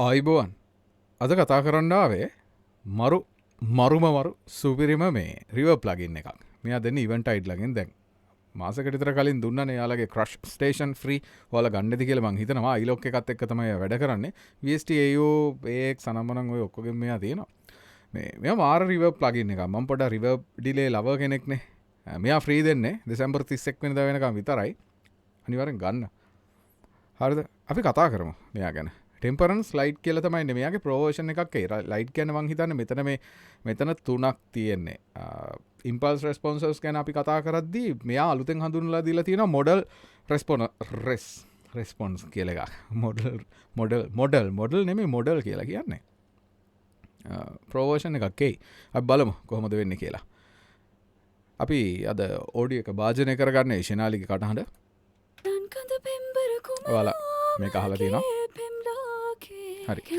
ආයිබෝවන් අද කතා කරන්න ආවේ මරු සුපිරිම මේ රිව ප්ලගින් එකක් මෙයා දෙන්න ඉවන්ට අයිඩ් ලගින් දැන් මාසකටතර කලින් දුන්න යාලගේ ක්‍රශ් ස්ටේෂන් ්‍රී හොල ගණඩති කියල මං හිතනවා ඉලොක්ක එකත් එක් තමයි වැඩ කරන්නේ වස්ටෝ ඒක් සනම්මනං ඔය ඔක්කොගෙන් මෙයා තියෙනවා මේ මාර රිව ප්ලගින් එක මම් පොඩ රිව ඩිලේ ලව කෙනෙක්නේ මෙයා ෆ්‍රී දෙන්නේ දෙසැම්බර් 31 වෙනිදා වෙනකම් විතරයි අනිවාර්යෙන් ගන්න හරිද අපි කතා කරමු මෙයා ගැන ටෙම්පරන්ස් ලයිට් කියල තමයි මෙයාගේ ප්‍රෝෂණ එකක් ලයිට් ගැන වං හිතන්න මෙතන තුනක් තියෙන්නේ ඉම්පල්ස් රෙස්පොන්සර්ස් ගැන අපි කතා කරද්දී මෙයා අලුතෙන් හඳුන්ලා දීලා තියෙන මොඩල් රෙස්පොන්ස් කියල එක මොඩල් නෙමේ මොඩල් කියලා කියන්නේ ප්‍රෝවර්ෂණ එකක්කෙයි අප බලමු කොහොමද වෙන්න කියලා අපි අද ඕඩිය එක භාජනය කරගන්න ශනාලික කටහඬ ඔයාලා මේ අහලා තියෙනවා හරි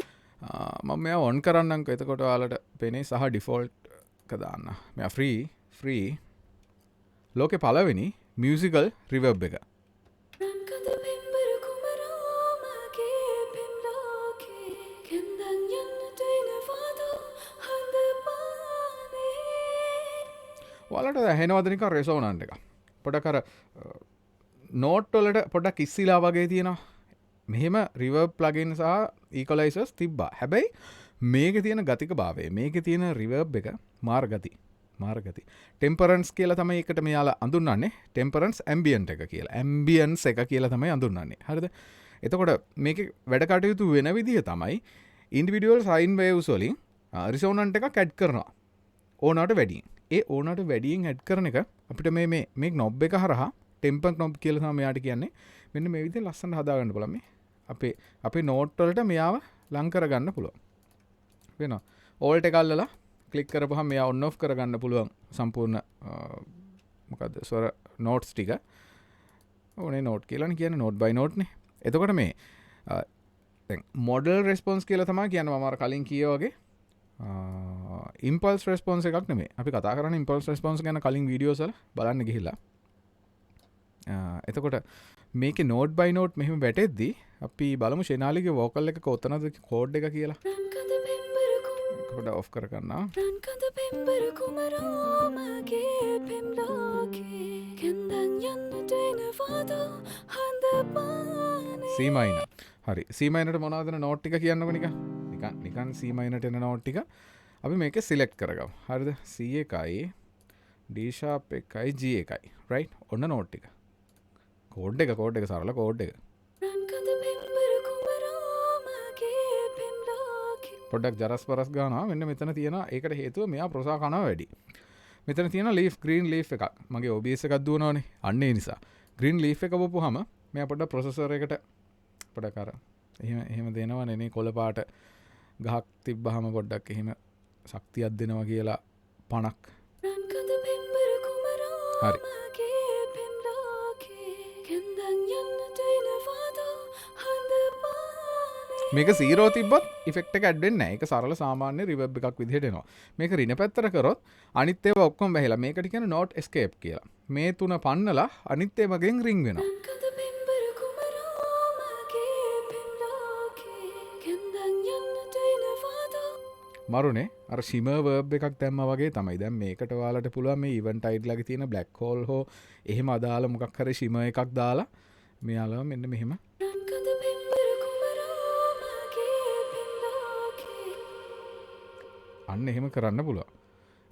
මම මෙයා ඔන් කරන්නක එතකොට ඔයාලට පෙනේ සහ ඩිෆෝල්ට් කදාන්න මෙයා ෆ්‍රී ලෝකෙ පළවෙනි මියසිකල් රිවබ් එක ඔයාලට ඇහෙනවදනික රෙසෝනන්ට එක පොඩ කර නෝට්ටොලට පොඩක් කිස්සිලා වගේ තියෙනවා මෙහෙම රිව ප්ලගින් සහ ඒකොලයිසස් තිබ්බා හැබැයි මේක තියෙන ගතික භාවේ මේක තියෙන රිවබ් එක මාර්ගති ටෙම්පරන්ස් කියලා තමයි එකට මෙයාලා අඳුන්නන්නේ ටෙම්පරන්ස් ඇම්බියන්ට් එක කියලා ඇම්බියන්ස් එක කියලා තමයි අඳුන්නන්නේ හරිද එතකොට මේක වැඩ කටයුතු වෙන විදිහ තමයි ඉන්ඩිවිඩුවල් සයින් වේව්ස් වලින් රිසෝනන්ට් එකක් ඇඩ් කරනවා ඕනට වැඩියෙන් ඒ ඕනට වැඩියෙන් ඇඩ් කරන එක අපිට මේ නොබ් එක හරහා ටෙම්පක් නොබ් කියලා තමයි මෙයාට කියන්නේ මෙන්න මේ විදිහට ලස්සන හදාගන්න පුළුවන් මේ අපේ නෝට් වලට මෙයාව ලං කරගන්න පුළුවන් වෙනවා ඕල්ට් එක අල්ලලා ක්ලික් කරපුවහම මෙයා ඔන් ඔෆ් කරගන්න පුළුවන් සම්පූර්ණ මොකද්ද ස්වර නෝට්ස් ටික ඕනේ නෝට් කියලා කියන්නේ නෝට් බයි නෝට් නේ එතකොට මේ දැන් මොඩල් රෙස්පොන්ස් කියලා තමයි කියන්නේ මම අර කලින් කිව්වා වගේ ඉම්පල්ස් රෙස්පොන්ස් එකක් නෙමෙයි අපි කතා කරන්නේ ඉම්පල්ස් රෙස්පොන්ස් ගැන කලින් වීඩියෝස් වල බලන්න ගිහිල්ලා එතකොට මේක නෝට් බයි නෝට් මෙහෙම වැටෙද්දී අපි බලමු ශනාලිගේ වෝකල් එක කොතනද කෝඩ් එක කියලා පොඩ ඔෆ් කරගන්නවා සීමයින හරි සීමයිනට මොනවද නෝට් ටික කියන්නකො නිකන් සීමයිනට එන නෝට් ටික අපි මේක සිලෙක්ට් කරගමු හරිද C එකයි D sharp එකයි G එකයි රයිට් ඔන්න නෝට් ටික කෝඩ් එක සරල කෝඩ් එක පොඩ්ඩක් ජරස් පරස් ගානවා මෙන්න මෙතන තියෙන ඒකට හේතුව මෙයා ප්‍රසා කනවා වැඩි මෙතන තියෙන ලීෆ් ග්‍රීන් ලීෆ් එකක් මගේ OBS එකක් දුවනවනේ අන්න ඒ නිසා ග්‍රීන් ලීෆ් එක වපුවාම මෙයා පොඩ්ඩක් ප්‍රොසෙසර් එකට පොඩ්ඩක් අර එහෙම දෙනවනේ නේ කොළ පාට ගහක් තිබ්බහම පොඩ්ඩක් එහෙම ශක්තියක් දෙනවා කියලා 50ක් හරි මේක සීරෝ තිබ්බත් ඉෆෙක්ට් එක ඇඩ් වෙන්නේ නැහැ. ඒක සරල සාමාන්‍ය රිවර්බ් එකක් විදිහට එනවා. මේක රින පැත්තට කරොත් අනිත් ඒවා ඔක්කොම වැහිලා. මේකට කියන නෝට් එස්කේප් කියලා. මේ තුන පන්නලා අනිත් ඒවාගෙන් රින් වෙනවා. මරුනේ අර ෂිමර් වර්බ් එකක් දැම්මා වගේ තමයි. දැන් මේකට ඔයාලට පුළුවන් මේ ඉවෙන්ට් ටයිටල් එකේ තියෙන බ්ලැක් හෝල් හෝ එහෙම අදාළ මොකක් හරි ෂිමර් එකක් දාලා මෙයාලා මෙන්න මෙහෙම අන්න එහෙම කරන්න පුළුවන්.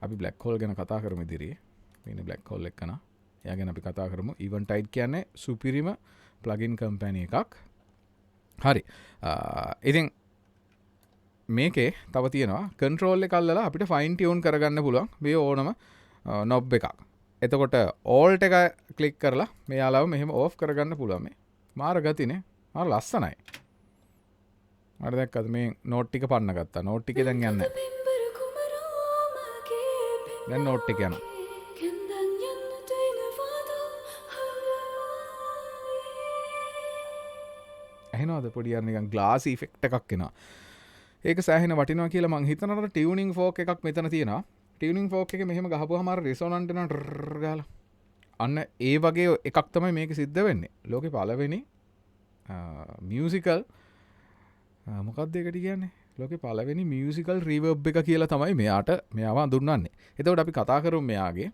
අපි බ්ලැක් හෝල් ගැන කතා කරමු ඉදිරියේ. මේ බ්ලැක් හෝල් එක නා. එයා ගැන අපි කතා කරමු. ඉවෙන්ට් කියන්නේ සුපිරිම ප්ලගින් කම්පැනි එකක්. හරි. ඉතින් මේකේ තව තියෙනවා කන්ට්‍රෝල් එක අල්ලලා අපිට ෆයින් ටියුන් කරගන්න පුළුවන් මේ ඕනම නොබ් එකක්. එතකොට ඕල්ට් එක ක්ලික් කරලා මෙයාලව මෙහෙම ඕෆ් කරගන්න පුළුවන් මේ. මාර ගතිනේ. මාර ලස්සනයි. මට දැක්කද මේ නෝට් ටික පන්න ගත්තා. නෝට් ටිකේ දැන් යන්නේ නැහැ. දැන් නෝට් එක යනවා. ඇහෙනවද පොඩි අර නිකන් ග්ලාස් ඉෆෙක්ට් එකක් එනවා. ඒක සෑහෙන වටිනවා කියලා මං හිතනවා. ටියුනින් ෆෝක් එකක් මෙතන තියෙනවා. ටියුනින් ෆෝක් එක මෙහෙම ගහපුවාම අර රිසොනන්ට් එනවා ගාලා. අන්න ඒ වගේ එකක් තමයි මේක සිද්ධ වෙන්නේ. ලෝකේ පළවෙනි මියුසිකල් මොකක්ද ඒකට කියන්නේ ලෝකෙ පළවෙනි මියසිකල් රීවර්බ් එක කියලා තමයි මෙයාට මෙයාව හඳුන්වන්නේ. එතකොට අපි කතා කරමු මෙයාගේ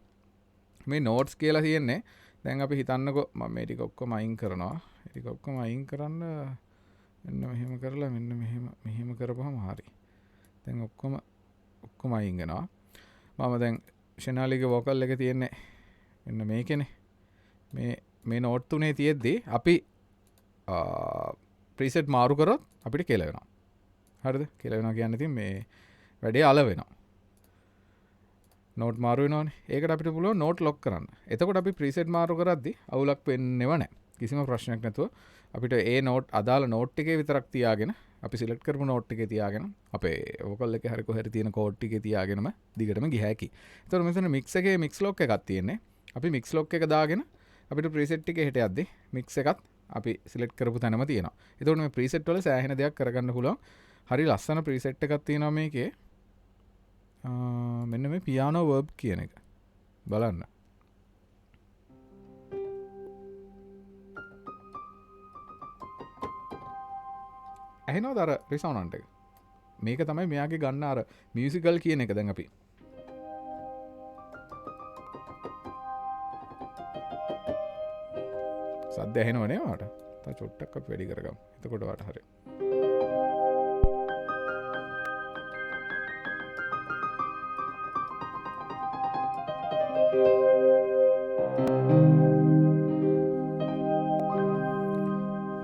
මේ නෝට්ස් කියලා තියෙන්නේ. දැන් අපි හිතන්නකෝ මම මේ ටික ඔක්කොම අයින් කරනවා. ඒ ටික ඔක්කොම අයින් කරන්න මෙන්න මෙහෙම කරලා මෙන්න මෙහෙම කරපුවම හරි. දැන් ඔක්කොම අයින් වෙනවා. මම දැන් ෂෙනාලිගේ වෝකල් එක තියෙන්නේ මෙන්න මේකනේ. මේ නෝට් තුනේ තියෙද්දි අපි ප්‍රීසෙට් මාරු කරොත් අපිට කෙලවෙනවා. හරිද? කෙලවෙනවා කියන්නේ ඉතින් මේ වැඩේ අල වෙනවා. නෝට් මාරු වෙනවනේ. ඒකට අපිට පුළුවන් නෝට් ලොක් කරන්න. එතකොට අපි ප්‍රීසෙට් මාරු කරද්දි අවුලක් වෙන්නේව නැහැ. කිසිම ප්‍රශ්නයක් නැතුව අපිට ඒ නෝට් අදාළ නෝට් එකේ විතරක් තියාගෙන අපි සිලෙක්ට් කරපු නෝට් එකේ තියාගෙන අපේ වෝකල් එකේ හරි කොහෙද තියෙන කෝඩ් ටිකේ තියාගෙනම දිගටම ගිය හැකි. එතකොට මෙතන මික්ස් එකේ මික්ස් ලොක් එකක් තියෙන්නේ. අපි මික්ස් ලොක් එක දාගෙන අපිට ප්‍රීසෙට් එකේ හෙට යද්දි මික්ස් එකත් අපි සිලෙක්ට් කරපු තැනම තියෙනවා. එතකොට මේ ප්‍රීසෙට් වල සෑහෙන දෙයක් කරගන්න පුළුවන්. හරි ලස්සන ප්‍රීසෙට් එකක් තියෙනවා මේකේ. මෙන්න මේ පියානෝ වර්බ් කියන එක. බලන්න. ඇහෙනවද අර රිසවුන්ඩ් එක? මේක තමයි මෙයාගේ ගන්න අර මියුසිකල් කියන එක දැන් අපි. සද්ද ඇහෙනවනේ වාට. තා චොට්ටක් අපි වැඩි කරගමු. එතකොට වාට හරියි.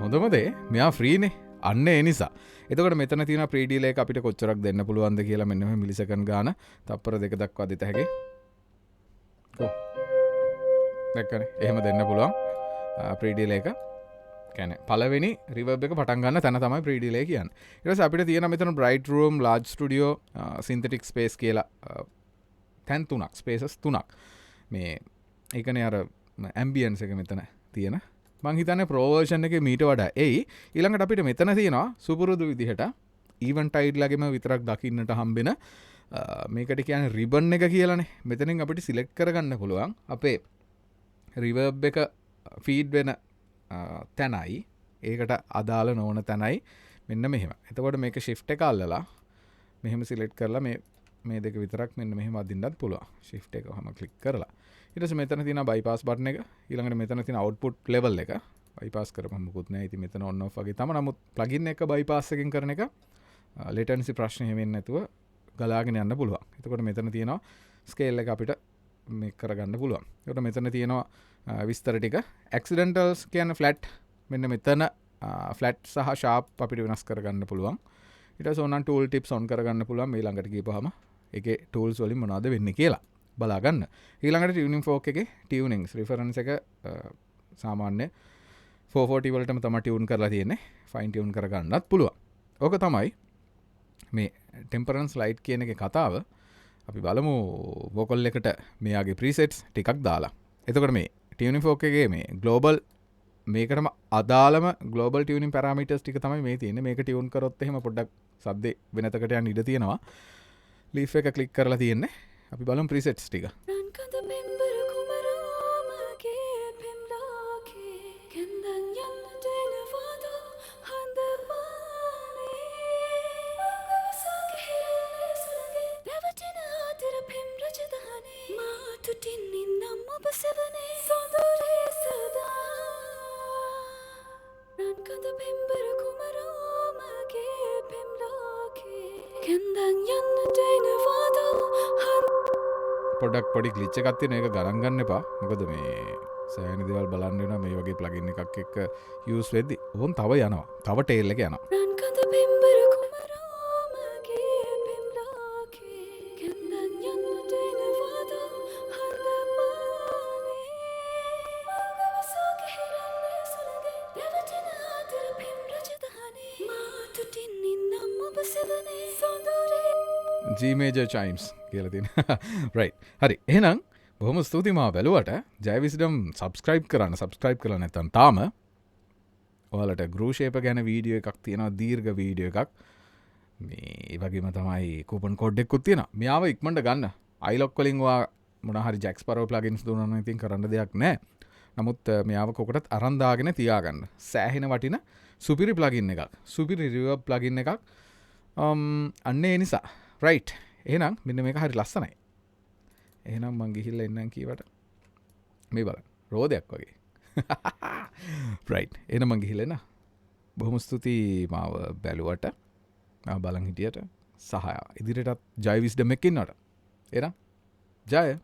හොඳමදේ මෙයා ෆ්‍රීනේ අන්න ඒ නිසා. එතකොට මෙතන තියෙන ප්‍රීඩීල් එක අපිට කොච්චරක් දෙන්න පුළුවන්ද කියලා මෙන්න මේ මිලිසෙකන්ඩ් ගාන තප්පර 2 දක්වා දෙත හැකි. දැක්කනේ එහෙම දෙන්න පුළුවන් ප්‍රීඩීල් එක. කියන්නේ පළවෙනි රිවර්බ් එක පටන් ගන්න තැන තමයි ප්‍රීඩීල් එක කියන්නේ. ඊට පස්සේ අපිට තියෙන මෙතන bright room, large studio, synthetic space කියලා තැන් 3ක් ස්පේසස් 3ක්. මේ ඒකනේ අර ඇම්බියන්ස් එක මෙතන තියෙන. මං හිතන්නේ ප්‍රෝ වර්ෂන් එකේ මීට වඩා එයි. ඊළඟට අපිට මෙතන තියෙනවා සුපුරුදු විදිහට ඊවන්ට් ටයිඩ්ලාගෙම විතරක් දකින්නට හම්බෙන මේකට කියන්නේ රිබන් එක කියලානේ. මෙතනින් අපිට සිලෙක්ට් කරගන්න පුළුවන් අපේ රිවර්බ් එක ෆීඩ් වෙන තැනයි ඒකට අදාළ නොවන තැනයි මෙන්න මෙහෙම. එතකොට මේක shift එක අල්ලලා මෙහෙම සිලෙක්ට් කරලා මේ දෙක විතරක් මෙන්න මෙහෙම අදින්නත් පුළුවන්. shift එක වහම ක්ලික් කරලා ඊට පස්සේ මෙතන තියෙන bypass button එක ඊළඟට මෙතන තියෙන output level එක bypass කරපම් මොකුත් නැහැ. ඉතින් මෙතන on off වගේ තමයි. නමුත් plugin එක bypass එකකින් කරන එක latency ප්‍රශ්න හැම වෙන්නේ නැතුව ගලාගෙන යන්න පුළුවන්. එතකොට මෙතන තියෙනවා scale එක අපිට මේක කරගන්න පුළුවන්. ඒකට මෙතන තියෙනවා විස්තර ටික. accidentals කියන්නේ flat. මෙන්න මෙතන flat සහ sharp අපිට වෙනස් කරගන්න පුළුවන්. ඊට පස්සේ ඕනනම් tool tips on කරගන්න පුළුවන්. මේ ළඟට ගියපුවාම ඒකේ tools වලින් මොනවද වෙන්නේ කියලා බලාගන්න. ඊළඟට tuning fork එකේ tunings reference එක සාමාන්‍ය 440 වලටම තමයි tune කරලා තියෙන්නේ. fine tune කරගන්නත් පුළුවන්. ඕක තමයි මේ temperance light කියන එකේ කතාව. අපි බලමු vocal එකට මෙයාගේ presets ටිකක් දාලා. එතකොට මේ tuning fork එකේ මේ global මේකටම අදාළම global tuning parameters ටික තමයි මේ තියෙන්නේ. මේක tune කරොත් එහෙම පොඩ්ඩක් සද්දේ වෙනතකට යන්න ඉඩ තියෙනවා. leaf එක click කරලා තියෙන්නේ. අපි බලමු presets ටික. පොඩක් පොඩි ග්ලිච් එකක් තියෙන එක ගණන් ගන්න එපා. මොකද මේ සෑහෙන දේවල් බලන්න වෙනවා මේ වගේ ප්ලගින් එකක් එක්ක යූස් වෙද්දි. ඕන් තව යනවා. තව ටේල් එක යනවා. G major chimes කියලා තියෙන. right. හරි. එහෙනම් බොහොම ස්තුතියි මාව බැලුවට. ජය විස්ඩම් subscribe කරලා නැත්නම් තාම ඔයාලට groove shape ගැන වීඩියෝ එකක් තියෙනවා, දීර්ඝ වීඩියෝ එකක්. මේ වගේම තමයි coupon code එකකුත් තියෙනවා. මෙයාව ඉක්මනට ගන්න. iLock වලින් ඔයා මොන හරි Jack Sparrow plugins දුන්නා නම් ඉතින් කරන්න දෙයක් නැහැ. නමුත් මෙයාව කොකටත් අරන්දාගෙන තියාගන්න සෑහෙන වටින සුපිරි ප්ලගින් එකක් සුපිරි රිවර්බ් ප්ලගින් එකක් අන්න ඒ නිසා රයිට් එහෙනම් මෙන්න මේක හරි ලස්සනයි එහෙනම් මං ගිහිල්ලා එන්නම් කීවට මේ බලන්න රෝදයක් වගේ රයිට් එහෙනම් මං ගිහිල්ලා එන්න බොහොම ස්තුතියි මාව බැලුවට බලන් හිටියට සහ ඉදිරියටත් ජය විස්ඩම් එකක් ඉන්නවට එහෙනම් ජය